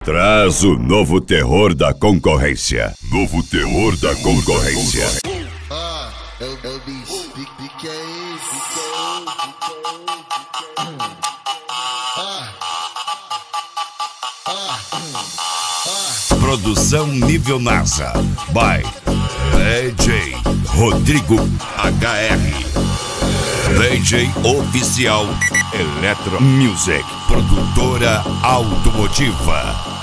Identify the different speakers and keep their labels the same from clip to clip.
Speaker 1: Traz o novo terror da concorrência. Novo terror da concorrência.
Speaker 2: Eu vi que é isso.
Speaker 1: Produção nível NASA. By DJ Rodrigo HR. DJ oficial Electro Music. Produtora automotiva.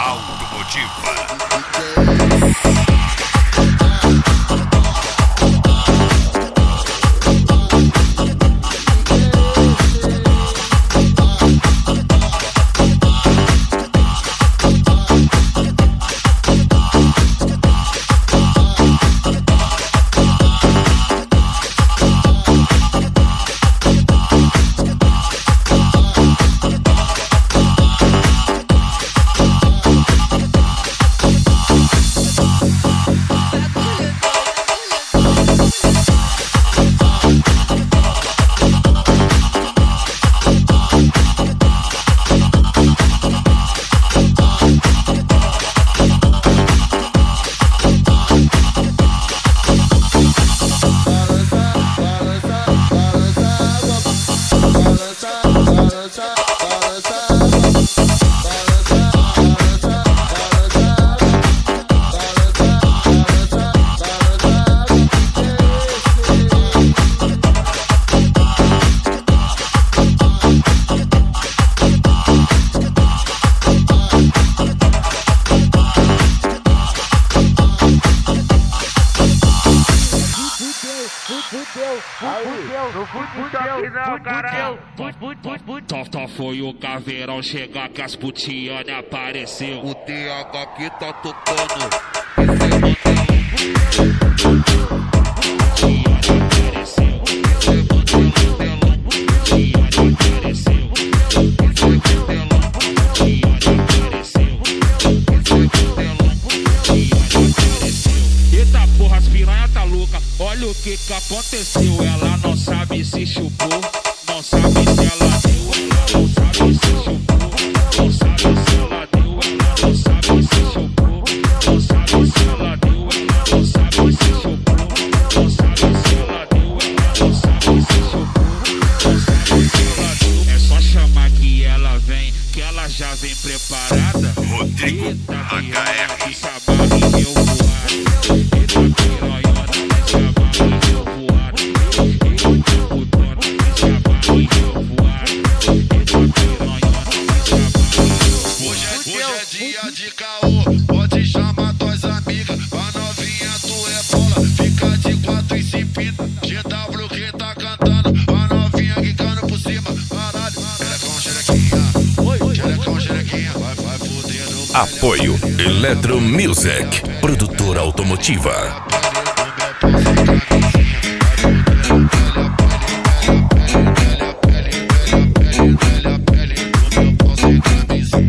Speaker 3: Só foi o caveirão chegar que as putiane apareceu. O TH que tá tocando. Eita porra, as piranha tá louca. Olha o que aconteceu. Ela não sabe se chupou, não sabe se ela deu, não sabe se chupou, não sabe se ela deu, não sabe se chupou, não sabe se ela deu, não sabe se chupou, não sabe se ela deu, não sabe se chupou, não sabe se ela deu. É só chamar que ela vem, que ela já vem preparada.
Speaker 1: Rodrigo
Speaker 3: HR. Que sabarra e eu voar. Eita piranhona, que sabarra e eu voar. Eita putona, que sabarra e eu voar. Eita piranhona, que sabarra e eu voar.
Speaker 4: Hoje é dia de caô, pode chamar tuas amigas. A novinha tu é bola, fica de 4 e se empina. GW que tá cantando, a novinha quicando por cima. Caralho, xerecão, xerequinha, vai fuder no baile.
Speaker 1: Apoio Electro Music. Produtora automotiva.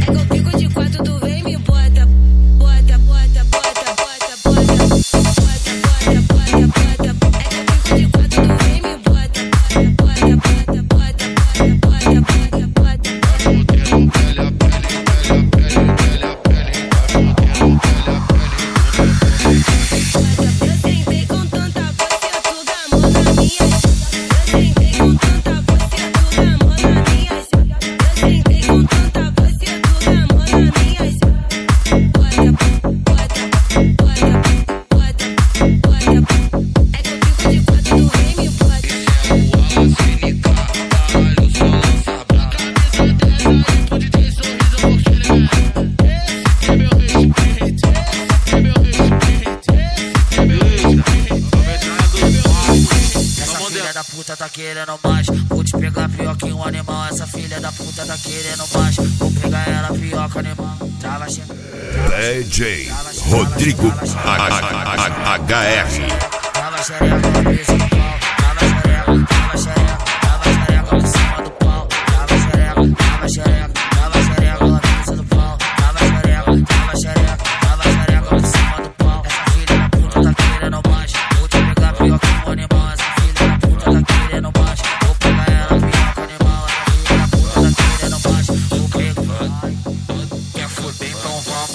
Speaker 5: Eu fico de 4, tu vem me bota, bota, bota, bota, bota, bota, bota, bota, bota, bota. Eu fico de 4, tu vem me bota, bota, bota, bota, bota, bota, bota. Eu sentei com tanta força, tu dá amor na minha. Eu sentei com tanta força, tu dá amor na minha. Eu sentei com tanta força, tu dá amor na minha. Bota, bota, bota, bota, bota. É que eu fico de 4, tu vem me bota.
Speaker 6: Essa filha da puta tá querendo mais. Vou te pegar pior que um animal. Essa filha da puta tá querendo mais. Vou pegar ela pior que um animal. Trava
Speaker 1: DJ Rodrigo HR.
Speaker 6: Trava xereca, cabeça no pau. Trava xereca, trava xereca, trava xereca em cima do pau. Trava xereca, trava xereca, trava xereca, cabeça no pau. Trava xereca, trava xereca, trava xereca em cima do pau. Essa filha da puta tá querendo mais. Vou te pegar pior que um animal. Essa filha da puta tá querendo mais. Vou pegar ela pior que um animal. Essa filha da puta tá querendo mais. Vou pegar. Quer fuder, então vamos.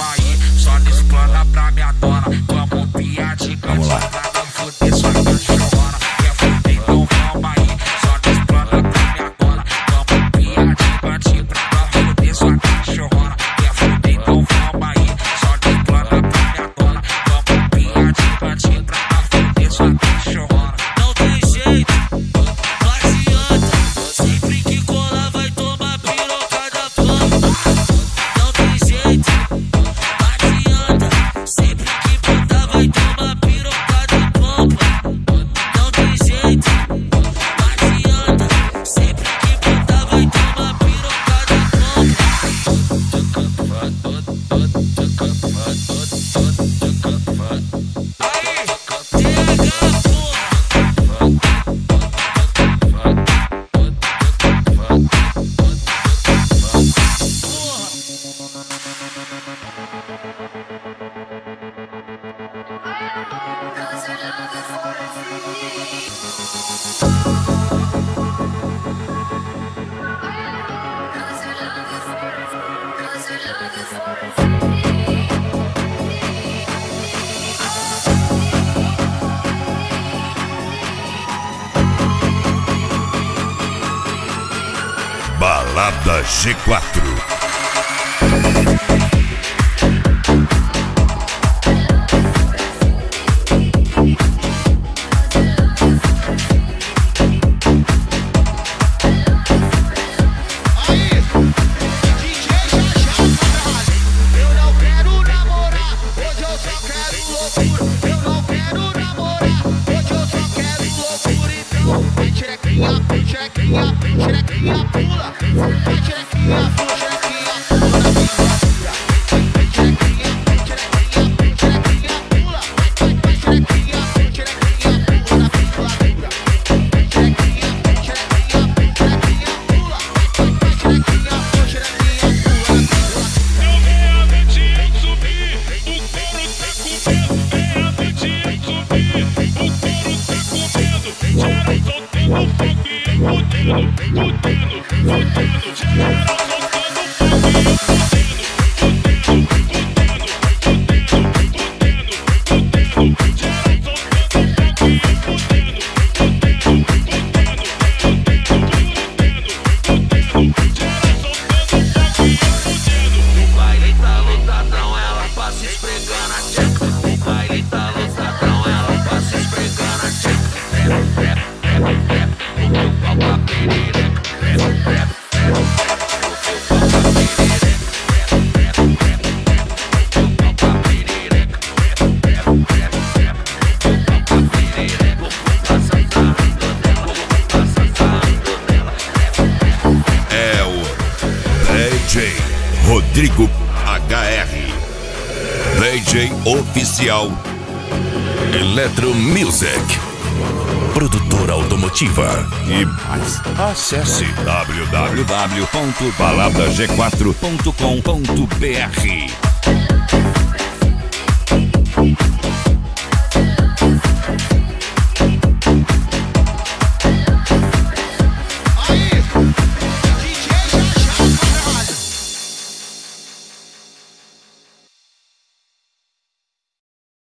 Speaker 1: Balada G4. Rodrigo HR, DJ oficial Electro Music, produtora automotiva e mais. Acesse www.baladag4.com.br.